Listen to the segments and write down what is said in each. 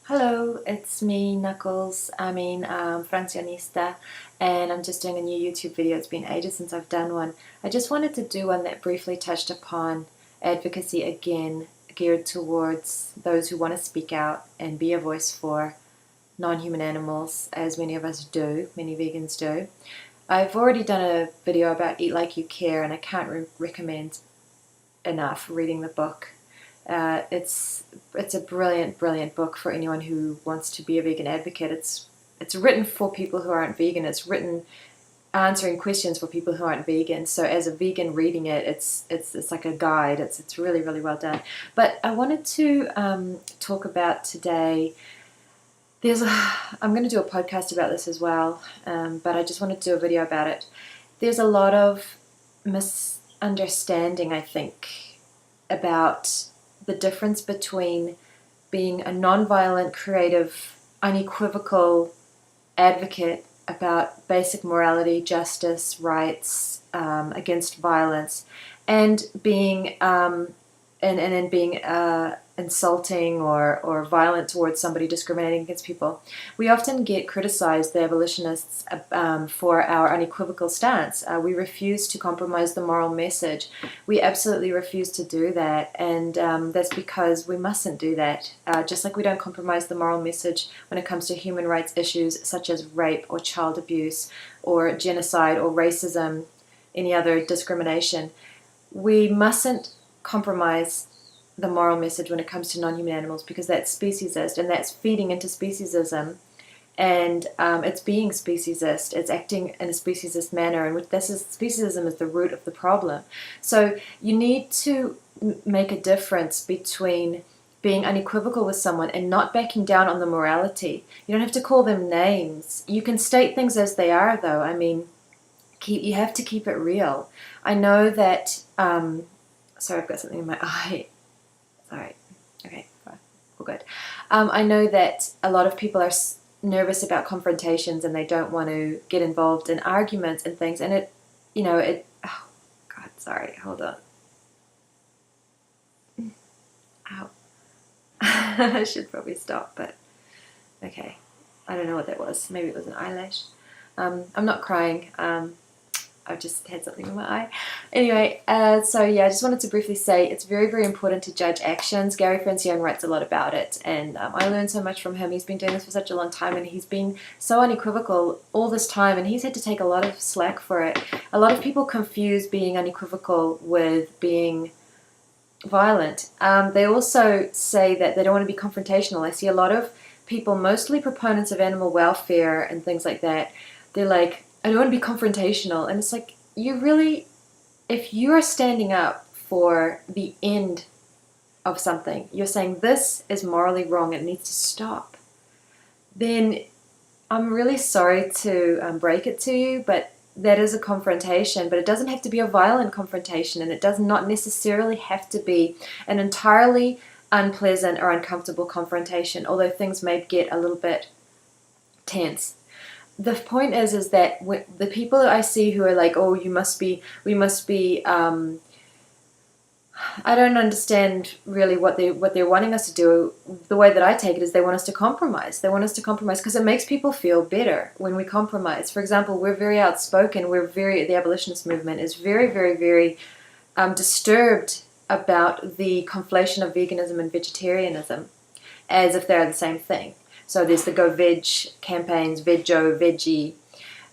Hello, it's me, Knuckles. Francionista, and I'm just doing a new YouTube video. It's been ages since I've done one. I just wanted to do one that briefly touched upon advocacy again, geared towards those who want to speak out and be a voice for non-human animals, as many of us do, many vegans do. I've already done a video about Eat Like You Care, and I can't recommend enough reading the book. It's a brilliant book for anyone who wants to be a vegan advocate. It's written for people who aren't vegan. It's written answering questions for people who aren't vegan. So as a vegan reading it, it's like a guide. It's really well done. But I wanted to talk about today. I'm going to do a podcast about this as well, but I just wanted to do a video about it. There's a lot of misunderstanding, I think, about the difference between being a non-violent, creative, unequivocal advocate about basic morality, justice, rights, against violence, and being and being insulting or violent towards somebody, discriminating against people. We often get criticized, the abolitionists, for our unequivocal stance. We refuse to compromise the moral message. We absolutely refuse to do that, and that's because we mustn't do that. Just like we don't compromise the moral message when it comes to human rights issues such as rape or child abuse or genocide or racism, any other discrimination. We mustn't compromise the moral message when it comes to non-human animals, because that's speciesist, and that's feeding into speciesism, and it's being speciesist. It's acting in a speciesist manner, and speciesism is the root of the problem. So you need to make a difference between being unequivocal with someone and not backing down on the morality. You don't have to call them names. You can state things as they are, though. I mean, you have to keep it real. I know that sorry, I've got something in my eye. Sorry. Okay, fine. All good. I know that a lot of people are nervous about confrontations and they don't want to get involved in arguments and things. And oh, God, sorry. Hold on. Ow. I should probably stop, but okay. I don't know what that was. Maybe it was an eyelash. I'm not crying. I've just had something in my eye. Anyway, so yeah, I just wanted to briefly say it's very important to judge actions. Gary Francione writes a lot about it, and I learned so much from him. He's been doing this for such a long time, and he's been so unequivocal all this time, and he's had to take a lot of slack for it. A lot of people confuse being unequivocal with being violent. They also say that they don't want to be confrontational. I see a lot of people, mostly proponents of animal welfare and things like that, they're like, I don't want to be confrontational. And it's like, if you are standing up for the end of something, you're saying this is morally wrong, it needs to stop, then I'm really sorry to break it to you, but that is a confrontation. But it doesn't have to be a violent confrontation, and it does not necessarily have to be an entirely unpleasant or uncomfortable confrontation, although things may get a little bit tense. The point is that the people I see who are like, oh, we must be, I don't understand really what they're wanting us to do. The way that I take it is they want us to compromise. They want us to compromise because it makes people feel better when we compromise. For example, we're very outspoken. The abolitionist movement is very disturbed about the conflation of veganism and vegetarianism as if they're the same thing. So there's the Go Veg campaigns, Veggo, Veggie.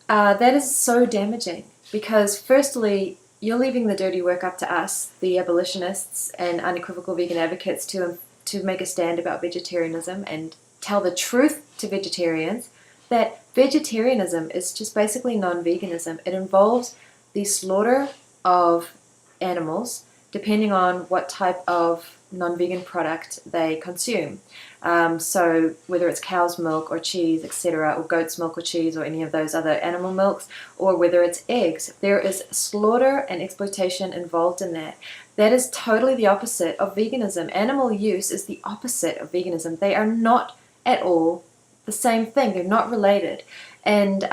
That is so damaging because, firstly, you're leaving the dirty work up to us, the abolitionists and unequivocal vegan advocates, to make a stand about vegetarianism and tell the truth to vegetarians that vegetarianism is just basically non-veganism. It involves the slaughter of animals depending on what type of non-vegan product they consume. So whether it's cow's milk or cheese, etc., or goat's milk or cheese or any of those other animal milks, or whether it's eggs, there is slaughter and exploitation involved in that. That is totally the opposite of veganism. Animal use is the opposite of veganism. They are not at all the same thing. They're not related. And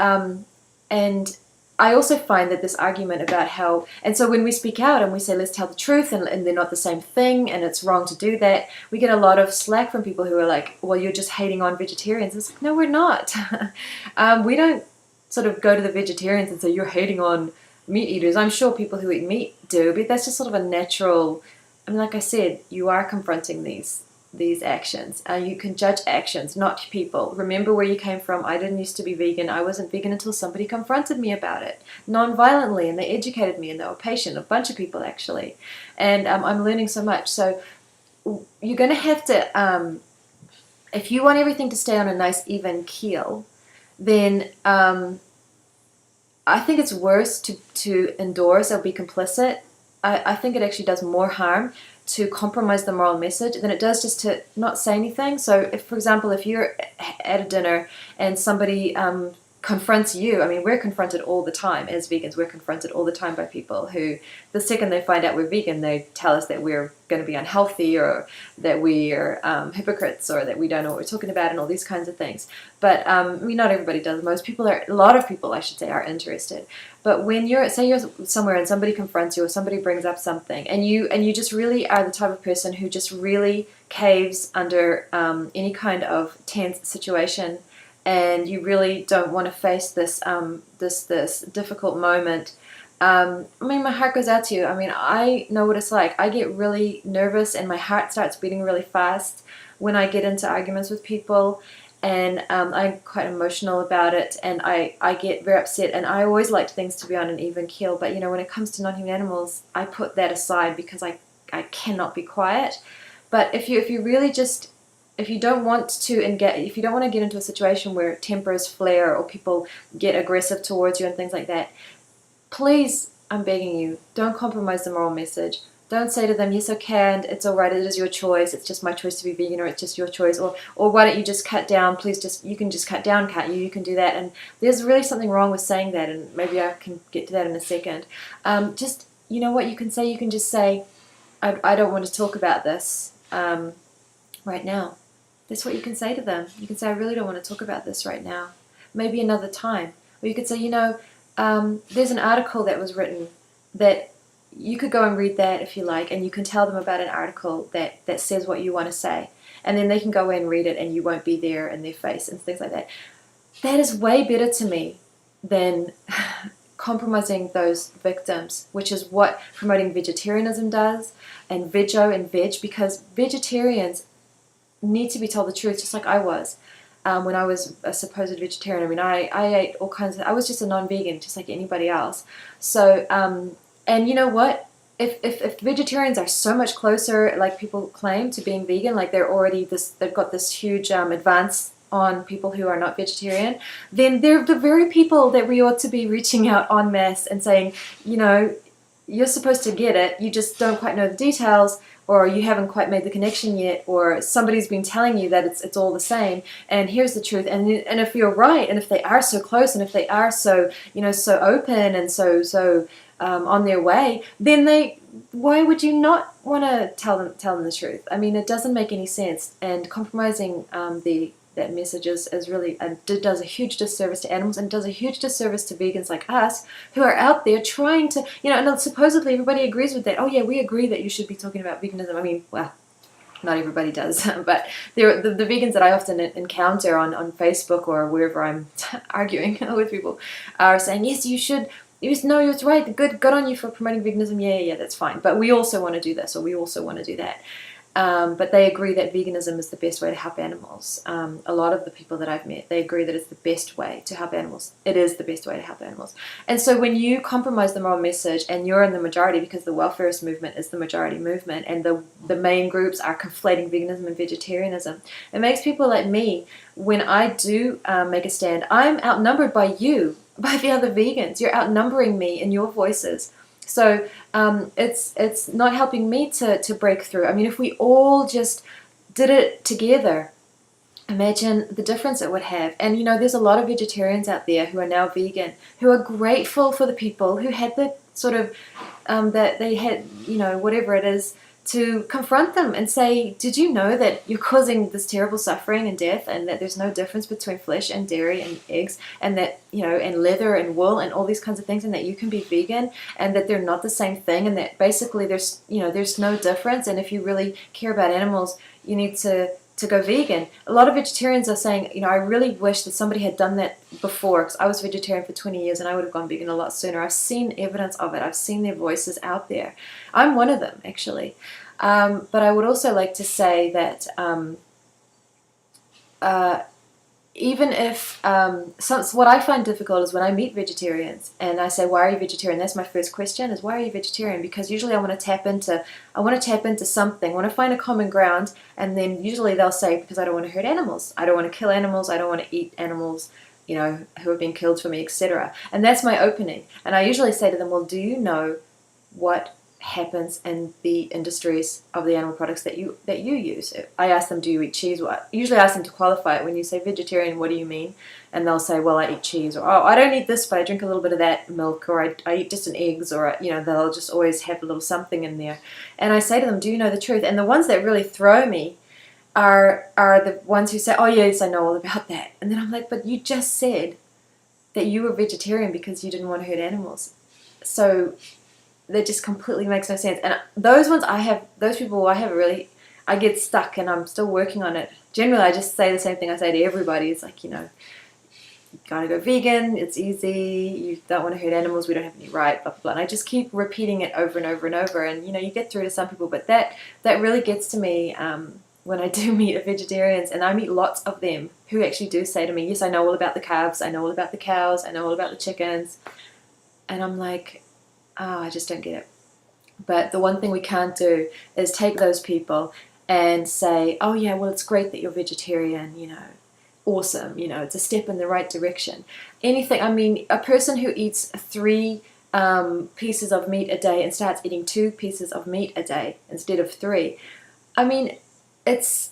I also find that this argument about how, and so when we speak out and we say, let's tell the truth, and they're not the same thing, and it's wrong to do that, we get a lot of slack from people who are like, well, you're just hating on vegetarians. It's like, no, we're not. We don't sort of go to the vegetarians and say, you're hating on meat eaters. I'm sure people who eat meat do, but that's just sort of a natural, I mean, like I said, you are confronting these actions. You can judge actions, not people. Remember where you came from. I didn't used to be vegan. I wasn't vegan until somebody confronted me about it, non-violently, and they educated me, and they were patient, a bunch of people actually. And I'm learning so much. So you're going to have to, if you want everything to stay on a nice even keel, then I think it's worse to endorse or be complicit. I think it actually does more harm to compromise the moral message than it does just to not say anything. So if, for example, if you're at a dinner and somebody confronts you, I mean, we're confronted all the time as vegans. We're confronted all the time by people who, the second they find out we're vegan, they tell us that we're going to be unhealthy, or that we're hypocrites, or that we don't know what we're talking about, and all these kinds of things. But I mean, not everybody does. Most people are, a lot of people, I should say, are interested. But when you're, say you're somewhere and somebody confronts you, or somebody brings up something, and you just really are the type of person who just really caves under any kind of tense situation, and you really don't want to face this this difficult moment. I mean, my heart goes out to you. I mean, I know what it's like. I get really nervous and my heart starts beating really fast when I get into arguments with people, and I'm quite emotional about it, and I get very upset, and I always like things to be on an even keel. But, you know, when it comes to non-human animals, I put that aside because I cannot be quiet. But if you really just, if you don't want to engage, if you don't want to get into a situation where tempers flare or people get aggressive towards you and things like that, please, I'm begging you, don't compromise the moral message. Don't say to them, yes, okay, and it's all right, it is your choice, it's just my choice to be vegan, or it's just your choice, or why don't you just cut down, please just, you can just cut down, you can do that. And there's really something wrong with saying that, and maybe I can get to that in a second. Just, you know what you can say? You can just say, I don't want to talk about this right now. That's what you can say to them. You can say, I really don't want to talk about this right now. Maybe another time. Or you could say, you know, there's an article that was written that you could go and read that if you like, and you can tell them about an article that says what you want to say. And then they can go in and read it, and you won't be there in their face and things like that. That is way better to me than compromising those victims, which is what promoting vegetarianism does, and vego and veg, because vegetarians need to be told the truth, just like I was. When I was a supposed vegetarian, I mean, I ate all kinds of, I was just a non-vegan, just like anybody else. So, and you know what? If vegetarians are so much closer, like people claim, to being vegan, like they're already they've got this huge advance on people who are not vegetarian, then they're the very people that we ought to be reaching out en masse and saying, you know, you're supposed to get it, you just don't quite know the details, or you haven't quite made the connection yet, or somebody's been telling you that it's all the same, and here's the truth. And if you're right, and if they are so close, and if they are so, you know, so open and so on their way, then why would you not want to tell them the truth? I mean, it doesn't make any sense. And compromising that message is really does a huge disservice to animals, and does a huge disservice to vegans like us, who are out there trying to, you know, and supposedly everybody agrees with that. Oh yeah, we agree that you should be talking about veganism. I mean, well, not everybody does, but the vegans that I often encounter on Facebook or wherever I'm arguing with people are saying, yes, you should. No, you're right. Good on you for promoting veganism. Yeah, that's fine. But we also want to do this, or we also want to do that. But they agree that veganism is the best way to help animals. A lot of the people that I've met, they agree that it's the best way to help animals. It is the best way to help animals. And so when you compromise the moral message, and you're in the majority, because the welfarist movement is the majority movement, and the main groups are conflating veganism and vegetarianism, it makes people like me, when I do make a stand, I'm outnumbered by you, by the other vegans. You're outnumbering me in your voices. So it's not helping me to break through. I mean, if we all just did it together, imagine the difference it would have. And, you know, there's a lot of vegetarians out there who are now vegan, who are grateful for the people who had the sort of, that they had, you know, whatever it is, to confront them and say, did you know that you're causing this terrible suffering and death, and that there's no difference between flesh and dairy and eggs, and that, and leather and wool and all these kinds of things, and that you can be vegan, and that they're not the same thing, and that basically there's no difference, and if you really care about animals, you need to go vegan. A lot of vegetarians are saying, I really wish that somebody had done that before, because I was vegetarian for 20 years and I would have gone vegan a lot sooner. I've seen evidence of it. I've seen their voices out there. I'm one of them, actually. But I would also like to say that even if, what I find difficult is when I meet vegetarians and I say, why are you vegetarian? That's my first question, is why are you vegetarian? Because usually I want to tap into something, I want to find a common ground, and then usually they'll say, because I don't want to hurt animals. I don't want to kill animals. I don't want to eat animals, who have been killed for me, etc. And that's my opening. And I usually say to them, well, do you know what happens in the industries of the animal products that you use? I ask them, do you eat cheese? Well, I usually ask them to qualify it. When you say vegetarian, what do you mean? And they'll say, well, I eat cheese, or I don't eat this, but I drink a little bit of that milk, or I eat just an eggs, or they'll just always have a little something in there. And I say to them, do you know the truth? And the ones that really throw me are the ones who say, oh yes, I know all about that. And then I'm like, but you just said that you were vegetarian because you didn't want to hurt animals. So that just completely makes no sense. And those people I get stuck, and I'm still working on it. Generally, I just say the same thing I say to everybody. It's like, you gotta go vegan, it's easy, you don't want to hurt animals, we don't have any right, blah, blah, blah. And I just keep repeating it over and over and over, and, you get through to some people, but that really gets to me when I do meet vegetarians, and I meet lots of them who actually do say to me, yes, I know all about the calves, I know all about the cows, I know all about the chickens, and I'm like, I just don't get it. But the one thing we can't do is take those people and say, oh yeah, well, it's great that you're vegetarian, awesome, it's a step in the right direction. A person who eats 3 pieces of meat a day and starts eating 2 pieces of meat a day instead of 3, it's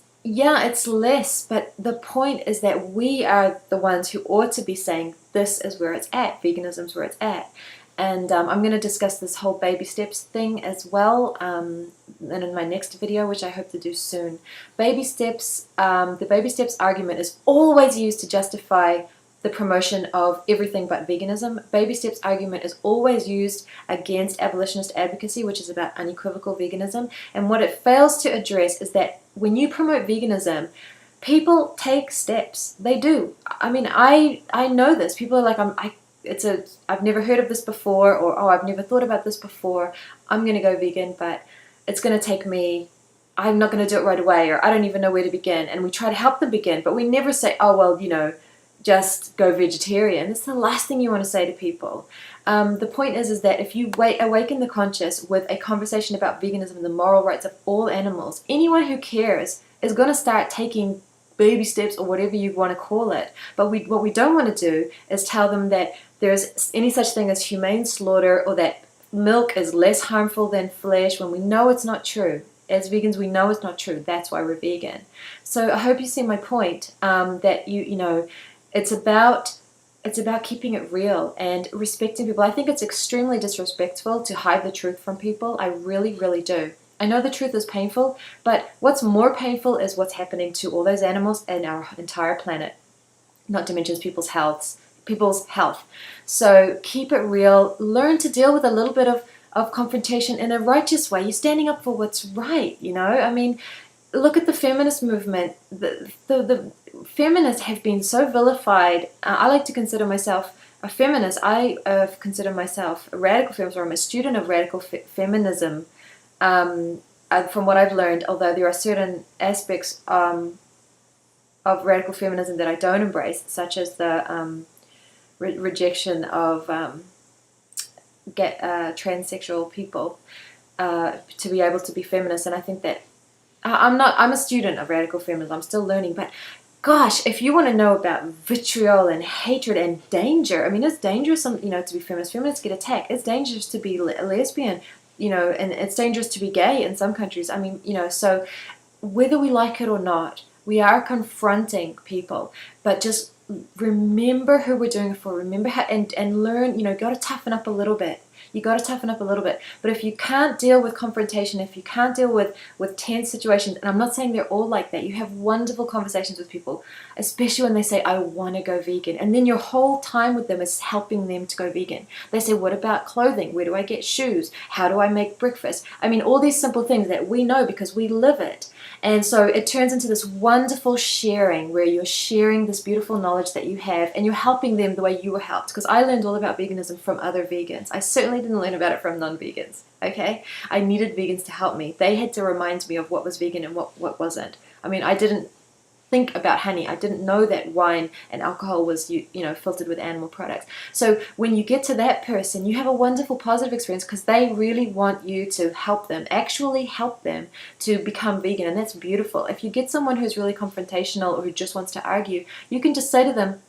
less, but the point is that we are the ones who ought to be saying, this is where it's at, veganism's where it's at. And I'm going to discuss this whole baby steps thing as well and in my next video, which I hope to do soon. Baby steps, the baby steps argument is always used to justify the promotion of everything but veganism. Baby steps argument is always used against abolitionist advocacy, which is about unequivocal veganism. And what it fails to address is that when you promote veganism, people take steps. They do. I know this. People are like, I've never heard of this before, or I've never thought about this before, I'm going to go vegan, but it's going to take me, I'm not going to do it right away, or I don't even know where to begin. And we try to help them begin, but we never say, oh well, just go vegetarian. That's the last thing you want to say to people. The point is that if you awaken the conscious with a conversation about veganism and the moral rights of all animals, anyone who cares is going to start taking baby steps, or whatever you want to call it. But what we don't want to do is tell them that there's any such thing as humane slaughter, or that milk is less harmful than flesh, when we know it's not true. As vegans, we know it's not true. That's why we're vegan. So I hope you see my point, that it's about keeping it real and respecting people. I think it's extremely disrespectful to hide the truth from people. I really, really do. I know the truth is painful, but what's more painful is what's happening to all those animals and our entire planet, not to mention people's health. So keep it real. Learn to deal with a little bit of confrontation in a righteous way. You're standing up for what's right, look at the feminist movement. The feminists have been so vilified. I like to consider myself a feminist. I consider myself a radical feminist, or I'm a student of radical feminism. From what I've learned, although there are certain aspects of radical feminism that I don't embrace, such as the rejection of transsexual people to be able to be feminist. And I think that I'm a student of radical feminism. I'm still learning, but gosh, if you want to know about vitriol and hatred and danger, it's dangerous, to be feminist. Feminists get attacked. It's dangerous to be a lesbian. And it's dangerous to be gay in some countries. So whether we like it or not, we are confronting people. But just remember who we're doing it for. Remember how, and learn, got to toughen up a little bit. You got to toughen up a little bit. But if you can't deal with confrontation, if you can't deal with tense situations, and I'm not saying they're all like that, you have wonderful conversations with people, especially when they say, I want to go vegan. And then your whole time with them is helping them to go vegan. They say, what about clothing? Where do I get shoes? How do I make breakfast? I mean, all these simple things that we know because we live it. And so it turns into this wonderful sharing where you're sharing this beautiful knowledge that you have and you're helping them the way you were helped. Because I learned all about veganism from other vegans. I certainly didn't learn about it from non-vegans, okay? I needed vegans to help me. They had to remind me of what was vegan and what wasn't. I mean, I didn't think about honey. I didn't know that wine and alcohol was filtered with animal products. So when you get to that person, you have a wonderful positive experience because they really want you to help them, actually help them to become vegan, and that's beautiful. If you get someone who's really confrontational or who just wants to argue, you can just say to them,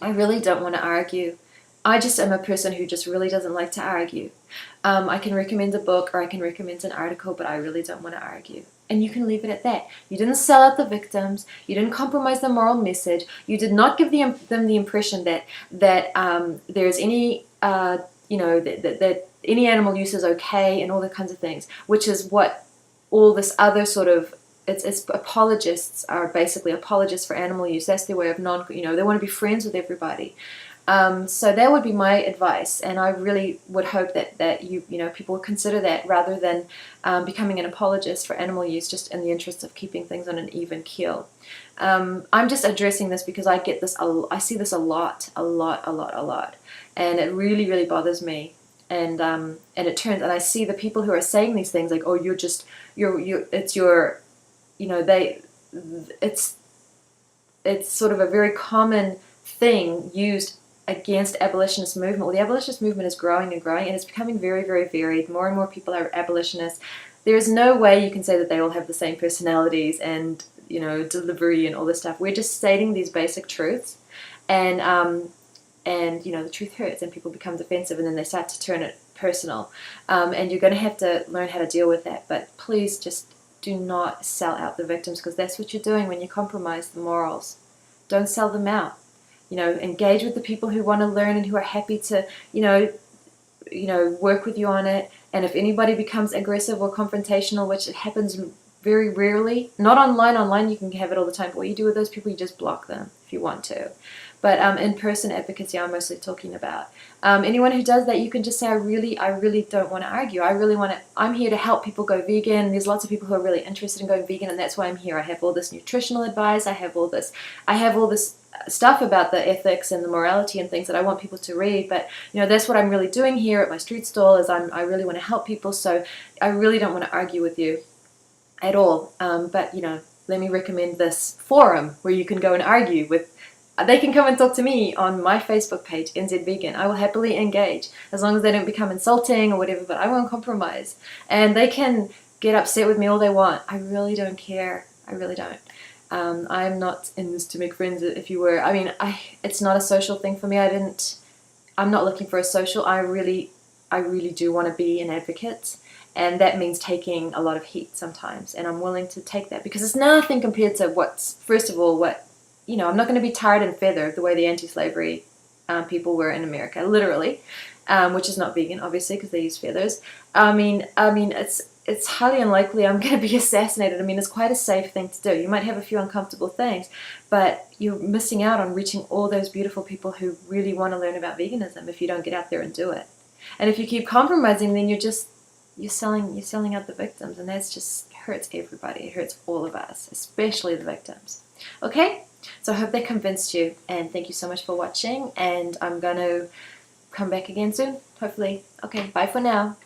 I really don't want to argue. I just am a person who just really doesn't like to argue. I can recommend a book or I can recommend an article, but I really don't want to argue. And you can leave it at that. You didn't sell out the victims. You didn't compromise the moral message. You did not give them the impression that there's any that any animal use is okay and all the kinds of things, which is what all this other sort of it's apologists are basically apologists for animal use. That's their way of they want to be friends with everybody. So that would be my advice, and I really would hope that people would consider that rather than becoming an apologist for animal use just in the interest of keeping things on an even keel. I'm just addressing this because I get this, I see this a lot, and it really, really bothers me. And I see the people who are saying these things like, oh, it's sort of a very common thing used against abolitionist movement. Well, the abolitionist movement is growing and growing, and it's becoming very, very varied. More and more people are abolitionists. There's no way you can say that they all have the same personalities and delivery and all this stuff. We're just stating these basic truths, and the truth hurts, and people become defensive, and then they start to turn it personal. And you're going to have to learn how to deal with that. But please just do not sell out the victims, because that's what you're doing when you compromise the morals. Don't sell them out. Engage with the people who want to learn and who are happy to, work with you on it. And if anybody becomes aggressive or confrontational, which it happens very rarely, not online. Online you can have it all the time. But what you do with those people, you just block them if you want to. But in-person advocacy, I'm mostly talking about. Anyone who does that, you can just say, I really don't want to argue. I'm here to help people go vegan. There's lots of people who are really interested in going vegan, and that's why I'm here. I have all this nutritional advice. I have all this stuff about the ethics and the morality and things that I want people to read. But that's what I'm really doing here at my street stall. Is I really want to help people. So I really don't want to argue with you at all. But let me recommend this forum where you can go and argue with. They can come and talk to me on my Facebook page, NZ Vegan. I will happily engage, as long as they don't become insulting or whatever, but I won't compromise. And they can get upset with me all they want. I really don't care. I really don't. I'm not in this to make friends, if you were. I mean, it's not a social thing for me. I'm not looking for a social. I really do want to be an advocate. And that means taking a lot of heat sometimes. And I'm willing to take that, because it's nothing compared to I'm not going to be tarred and feathered the way the anti-slavery people were in America, literally, which is not vegan, obviously, because they use feathers. I mean, it's highly unlikely I'm going to be assassinated. I mean, it's quite a safe thing to do. You might have a few uncomfortable things, but you're missing out on reaching all those beautiful people who really want to learn about veganism if you don't get out there and do it. And if you keep compromising, then you're selling out the victims, and that just hurts everybody. It hurts all of us, especially the victims. Okay? So I hope that convinced you, and thank you so much for watching, and I'm going to come back again soon, hopefully. Okay, bye for now.